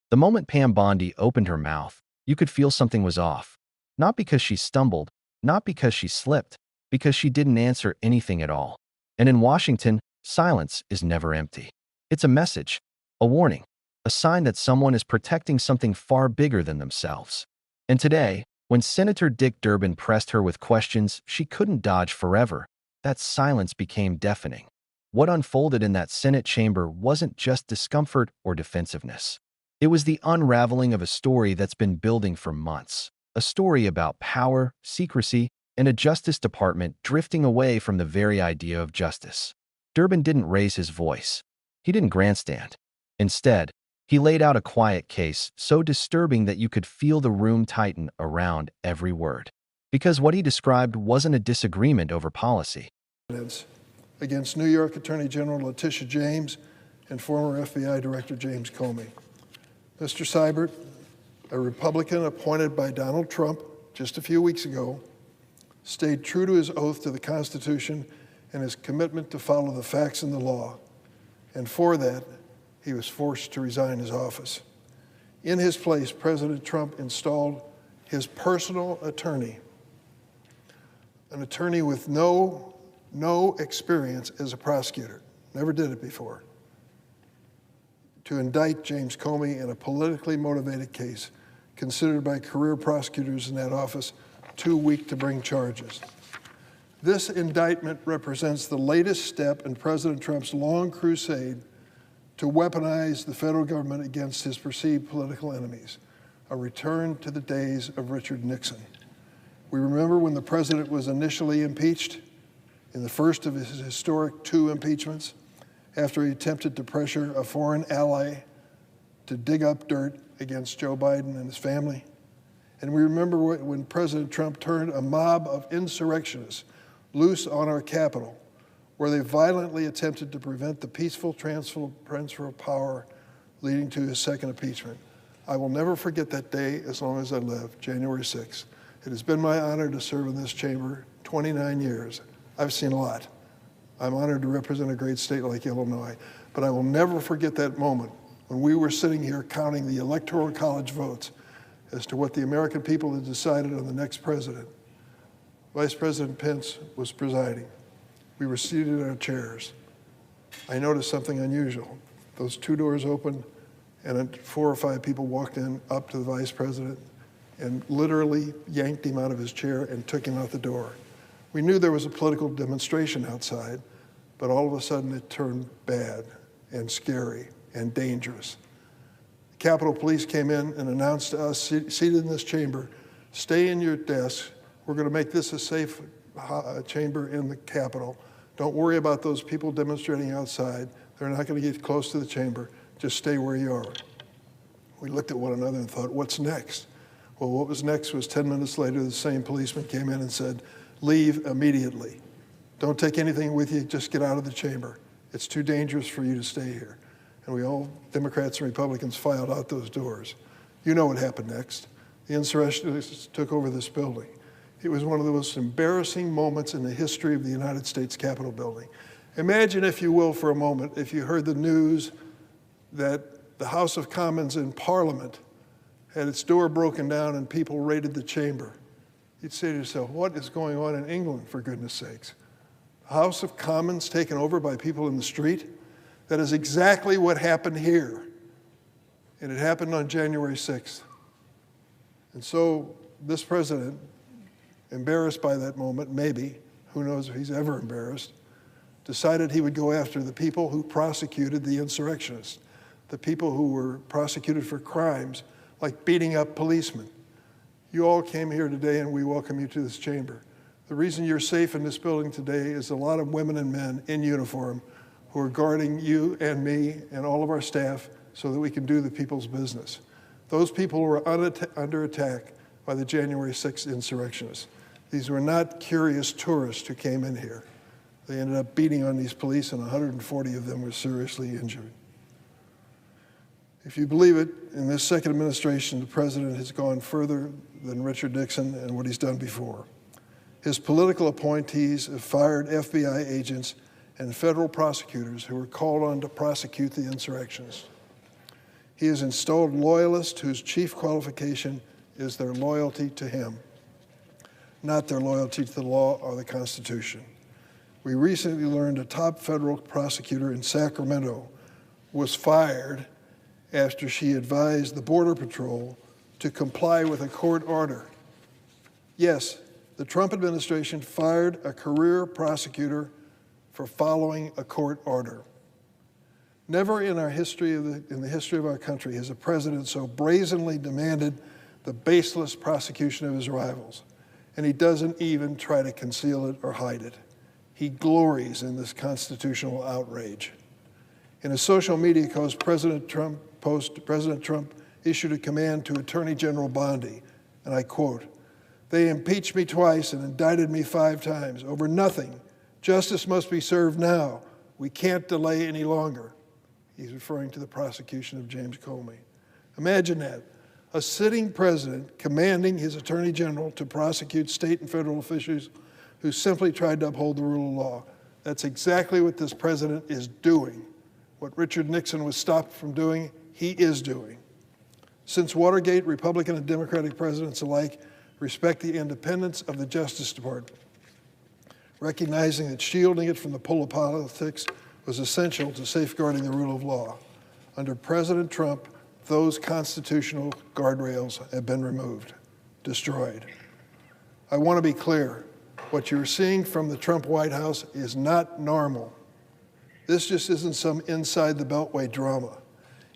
The moment Pam Bondi opened her mouth, you could feel something was off. Not because she stumbled, not because she slipped, because she didn't answer anything at all. And in Washington, silence is never empty. It's a message, a warning, a sign that someone is protecting something far bigger than themselves. And today, when Senator Dick Durbin pressed her with questions she couldn't dodge forever, that silence became deafening. What unfolded in that Senate chamber wasn't just discomfort or defensiveness. It was the unraveling of a story that's been building for months. A story about power, secrecy, and a Justice Department drifting away from the very idea of justice. Durbin didn't raise his voice. He didn't grandstand. Instead, he laid out a quiet case so disturbing that you could feel the room tighten around every word. Because what he described wasn't a disagreement over policy. Against New York Attorney General Letitia James and former FBI Director James Comey. Mr. Seibert, a Republican appointed by Donald Trump just a few weeks ago, stayed true to his oath to the Constitution and his commitment to follow the facts and the law. And for that, he was forced to resign his office. In his place, President Trump installed his personal attorney, an attorney with no experience as a prosecutor, never did it before, to indict James Comey in a politically motivated case considered by career prosecutors in that office too weak to bring charges. This indictment represents the latest step in President Trump's long crusade to weaponize the federal government against his perceived political enemies, a return to the days of Richard Nixon. We remember when the president was initially impeached in the first of his historic 2 impeachments, after he attempted to pressure a foreign ally to dig up dirt against Joe Biden and his family. And we remember when President Trump turned a mob of insurrectionists loose on our Capitol, where they violently attempted to prevent the peaceful transfer of power leading to his second impeachment. I will never forget that day as long as I live, January 6th. It has been my honor to serve in this chamber 29 years. I've seen a lot. I'm honored to represent a great state like Illinois, but I will never forget that moment when we were sitting here counting the Electoral College votes as to what the American people had decided on the next president. Vice President Pence was presiding. We were seated in our chairs. I noticed something unusual. Those 2 doors opened, and 4 or 5 people walked in up to the vice president and literally yanked him out of his chair and took him out the door. We knew there was a political demonstration outside, but all of a sudden it turned bad and scary and dangerous. The Capitol Police came in and announced to us seated in this chamber, stay in your desks. We're going to make this a safe chamber in the Capitol. Don't worry about those people demonstrating outside. They're not going to get close to the chamber. Just stay where you are. We looked at one another and thought, what's next? Well, what was next was 10 minutes later, the same policeman came in and said, leave immediately. Don't take anything with you, just get out of the chamber. It's too dangerous for you to stay here. And we all, Democrats and Republicans, filed out those doors. You know what happened next. The insurrectionists took over this building. It was one of the most embarrassing moments in the history of the United States Capitol building. Imagine, if you will, for a moment, if you heard the news that the House of Commons in Parliament had its door broken down and people raided the chamber. You'd say to yourself, what is going on in England, for goodness sakes? The House of Commons taken over by people in the street? That is exactly what happened here. And it happened on January 6th. And so this president, embarrassed by that moment, maybe, who knows if he's ever embarrassed, decided he would go after the people who prosecuted the insurrectionists, the people who were prosecuted for crimes like beating up policemen. You all came here today and we welcome you to this chamber. The reason you're safe in this building today is a lot of women and men in uniform who are guarding you and me and all of our staff so that we can do the people's business. Those people were under attack by the January 6th insurrectionists. These were not curious tourists who came in here. They ended up beating on these police, and 140 of them were seriously injured. If you believe it, in this second administration, the president has gone further than Richard Nixon and what he's done before. His political appointees have fired FBI agents and federal prosecutors who were called on to prosecute the insurrectionists. He has installed loyalists whose chief qualification is their loyalty to him, not their loyalty to the law or the Constitution. We recently learned a top federal prosecutor in Sacramento was fired after she advised the Border Patrol to comply with a court order. Yes, the Trump administration fired a career prosecutor for following a court order. Never in the history of our country has a president so brazenly demanded the baseless prosecution of his rivals, and he doesn't even try to conceal it or hide it. He glories in this constitutional outrage. In a social media post, President Trump issued a command to Attorney General Bondi, and I quote, "They impeached me twice and indicted me 5 times over nothing. Justice must be served now. We can't delay any longer." He's referring to the prosecution of James Comey. Imagine that, a sitting president commanding his attorney general to prosecute state and federal officials who simply tried to uphold the rule of law. That's exactly what this president is doing. What Richard Nixon was stopped from doing, he is doing. Since Watergate, Republican and Democratic presidents alike respect the independence of the Justice Department, recognizing that shielding it from the pull of politics was essential to safeguarding the rule of law. Under President Trump, those constitutional guardrails have been removed, destroyed. I want to be clear. What you're seeing from the Trump White House is not normal. This just isn't some inside the Beltway drama.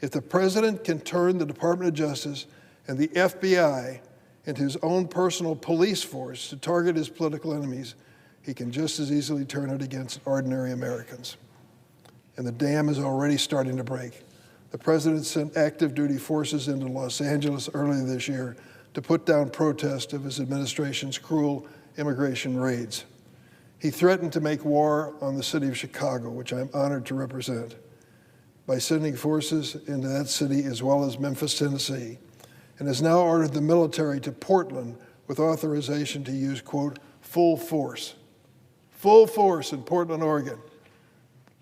If the president can turn the Department of Justice and the FBI into his own personal police force to target his political enemies, he can just as easily turn it against ordinary Americans. And the dam is already starting to break. The president sent active duty forces into Los Angeles earlier this year to put down protest of his administration's cruel immigration raids. He threatened to make war on the city of Chicago, which I'm honored to represent, by sending forces into that city as well as Memphis, Tennessee, and has now ordered the military to Portland with authorization to use, quote, full force in Portland, Oregon.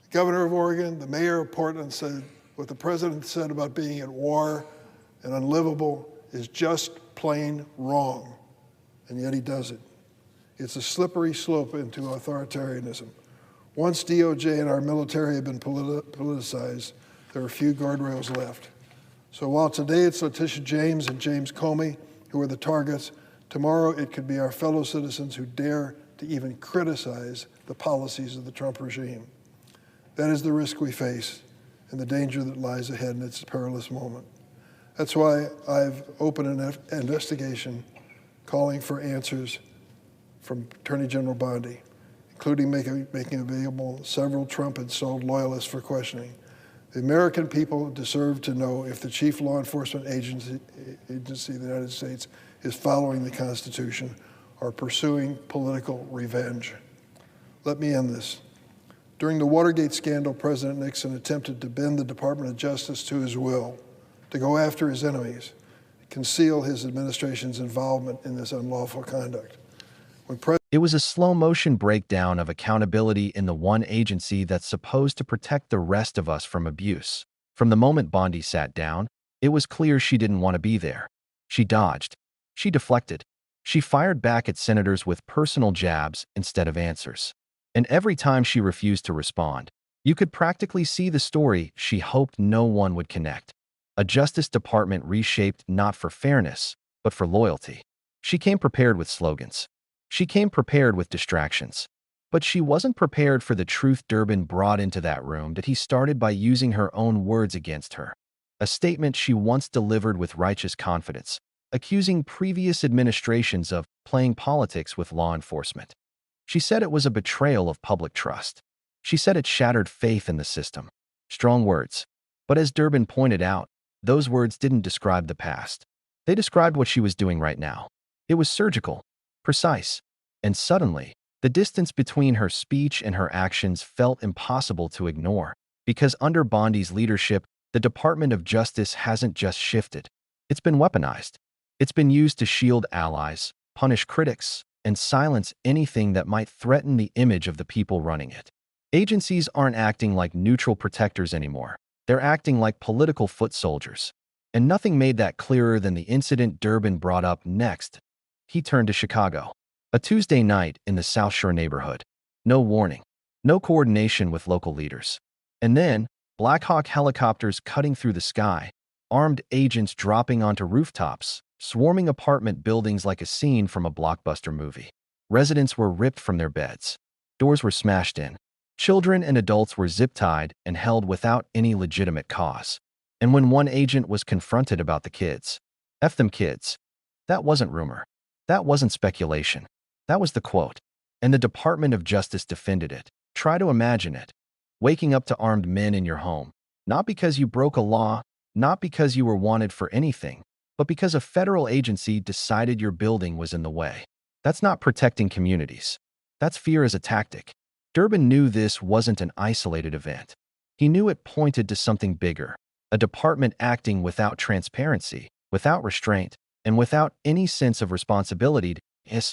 The governor of Oregon, the mayor of Portland said what the president said about being at war and unlivable is just plain wrong, and yet he does it. It's a slippery slope into authoritarianism. Once DOJ and our military have been politicized, there are few guardrails left. So while today it's Letitia James and James Comey who are the targets, tomorrow it could be our fellow citizens who dare to even criticize the policies of the Trump regime. That is the risk we face and the danger that lies ahead in its perilous moment. That's why I've opened an investigation calling for answers from Attorney General Bondi, including making available several Trump-installed loyalists for questioning. The American people deserve to know if the chief law enforcement agency of the United States is following the Constitution or pursuing political revenge. Let me end this. During the Watergate scandal, President Nixon attempted to bend the Department of Justice to his will, to go after his enemies, conceal his administration's involvement in this unlawful conduct. It was a slow-motion breakdown of accountability in the one agency that's supposed to protect the rest of us from abuse. From the moment Bondi sat down, it was clear she didn't want to be there. She dodged. She deflected. She fired back at senators with personal jabs instead of answers. And every time she refused to respond, you could practically see the story she hoped no one would connect. A Justice Department reshaped not for fairness, but for loyalty. She came prepared with slogans. She came prepared with distractions. But she wasn't prepared for the truth Durbin brought into that room that he started by using her own words against her. A statement she once delivered with righteous confidence, accusing previous administrations of playing politics with law enforcement. She said it was a betrayal of public trust. She said it shattered faith in the system. Strong words. But as Durbin pointed out, those words didn't describe the past. They described what she was doing right now. It was surgical, precise, and suddenly, the distance between her speech and her actions felt impossible to ignore, because under Bondi's leadership, the Department of Justice hasn't just shifted. It's been weaponized. It's been used to shield allies, punish critics, and silence anything that might threaten the image of the people running it. Agencies aren't acting like neutral protectors anymore. They're acting like political foot soldiers. And nothing made that clearer than the incident Durbin brought up next. He turned to Chicago. A Tuesday night in the South Shore neighborhood. No warning. No coordination with local leaders. And then, Black Hawk helicopters cutting through the sky, armed agents dropping onto rooftops, swarming apartment buildings like a scene from a blockbuster movie. Residents were ripped from their beds. Doors were smashed in. Children and adults were zip-tied and held without any legitimate cause. And when one agent was confronted about the kids, "F them kids," that wasn't rumor. That wasn't speculation. That was the quote. And the Department of Justice defended it. Try to imagine it. Waking up to armed men in your home. Not because you broke a law, not because you were wanted for anything, but because a federal agency decided your building was in the way. That's not protecting communities. That's fear as a tactic. Durbin knew this wasn't an isolated event. He knew it pointed to something bigger. A department acting without transparency, without restraint, and without any sense of responsibility.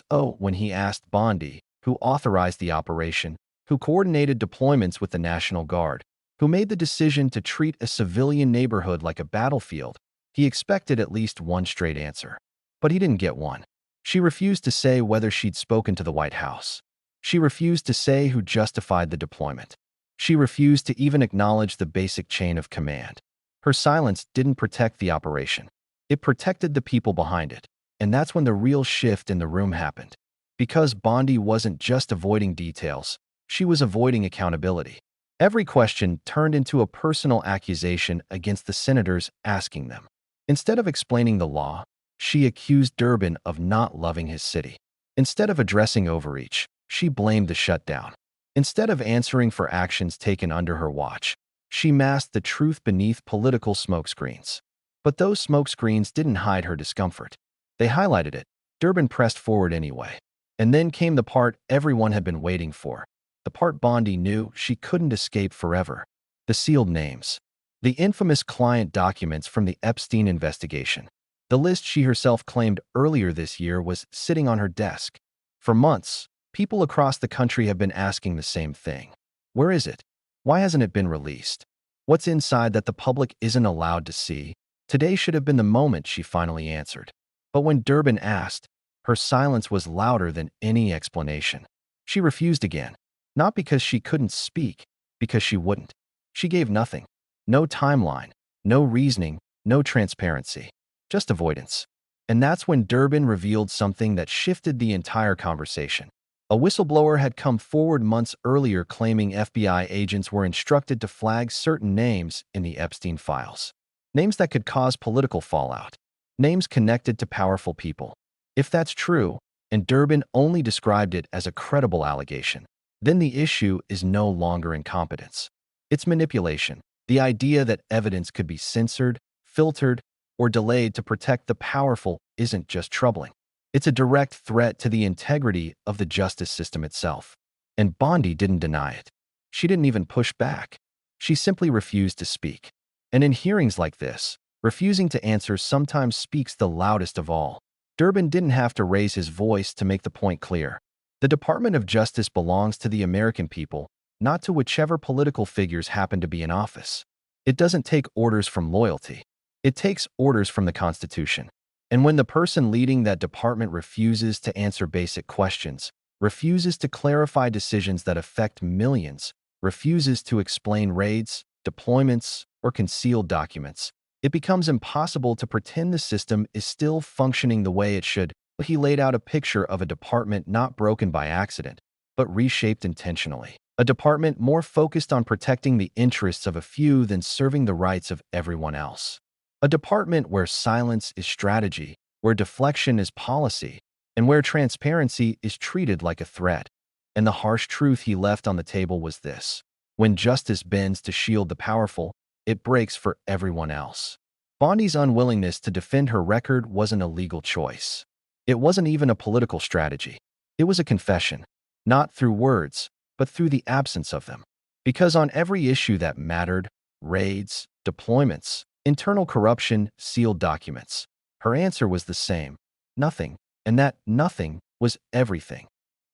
When he asked Bondi, who authorized the operation, who coordinated deployments with the National Guard, who made the decision to treat a civilian neighborhood like a battlefield, he expected at least one straight answer. But he didn't get one. She refused to say whether she'd spoken to the White House. She refused to say who justified the deployment. She refused to even acknowledge the basic chain of command. Her silence didn't protect the operation. It protected the people behind it. And that's when the real shift in the room happened. Because Bondi wasn't just avoiding details, she was avoiding accountability. Every question turned into a personal accusation against the senators asking them. Instead of explaining the law, she accused Durbin of not loving his city. Instead of addressing overreach, she blamed the shutdown. Instead of answering for actions taken under her watch, she masked the truth beneath political smokescreens. But those smokescreens didn't hide her discomfort. They highlighted it. Durbin pressed forward anyway. And then came the part everyone had been waiting for. The part Bondi knew she couldn't escape forever. The sealed names. The infamous client documents from the Epstein investigation. The list she herself claimed earlier this year was sitting on her desk. For months, people across the country have been asking the same thing. Where is it? Why hasn't it been released? What's inside that the public isn't allowed to see? Today should have been the moment she finally answered. But when Durbin asked, her silence was louder than any explanation. She refused again. Not because she couldn't speak, because she wouldn't. She gave nothing. No timeline, no reasoning, no transparency. Just avoidance. And that's when Durbin revealed something that shifted the entire conversation. A whistleblower had come forward months earlier claiming FBI agents were instructed to flag certain names in the Epstein files. Names that could cause political fallout. Names connected to powerful people. If that's true, and Durbin only described it as a credible allegation, then the issue is no longer incompetence. It's manipulation. The idea that evidence could be censored, filtered, or delayed to protect the powerful isn't just troubling. It's a direct threat to the integrity of the justice system itself. And Bondi didn't deny it. She didn't even push back. She simply refused to speak. And in hearings like this, refusing to answer sometimes speaks the loudest of all. Durbin didn't have to raise his voice to make the point clear. The Department of Justice belongs to the American people, not to whichever political figures happen to be in office. It doesn't take orders from loyalty. It takes orders from the Constitution. And when the person leading that department refuses to answer basic questions, refuses to clarify decisions that affect millions, refuses to explain raids, deployments, or concealed documents, it becomes impossible to pretend the system is still functioning the way it should. He laid out a picture of a department not broken by accident, but reshaped intentionally. A department more focused on protecting the interests of a few than serving the rights of everyone else. A department where silence is strategy, where deflection is policy, and where transparency is treated like a threat. And the harsh truth he left on the table was this: when justice bends to shield the powerful, it breaks for everyone else. Bondi's unwillingness to defend her record wasn't a legal choice. It wasn't even a political strategy. It was a confession, not through words, but through the absence of them. Because on every issue that mattered, raids, deployments, internal corruption, sealed documents, her answer was the same: nothing. And that nothing was everything.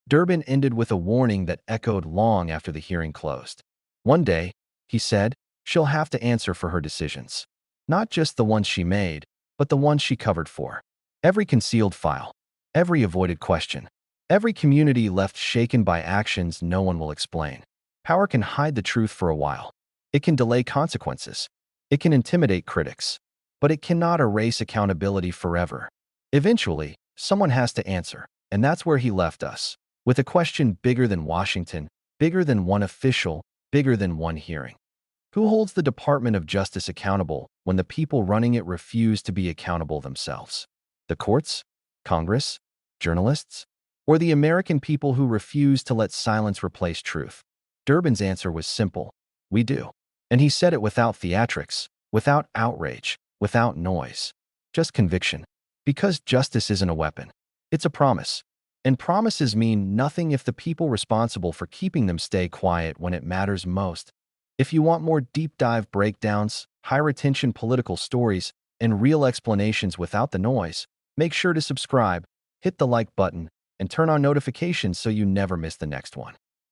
Durbin ended with a warning that echoed long after the hearing closed. One day, he said, She'll have to answer for her decisions. Not just the ones she made, but the ones she covered for. Every concealed file, every avoided question, every community left shaken by actions no one will explain. Power can hide the truth for a while. It can delay consequences. It can intimidate critics. But it cannot erase accountability forever. Eventually, someone has to answer, and that's where he left us, with a question bigger than Washington, bigger than one official, bigger than one hearing. Who holds the Department of Justice accountable when the people running it refuse to be accountable themselves? The courts? Congress? Journalists? Or the American people who refuse to let silence replace truth? Durbin's answer was simple. We do. And he said it without theatrics, without outrage, without noise. Just conviction. Because justice isn't a weapon. It's a promise. And promises mean nothing if the people responsible for keeping them stay quiet when it matters most. If you want more deep dive breakdowns, high retention political stories, and real explanations without the noise, make sure to subscribe, hit the like button, and turn on notifications so you never miss the next one.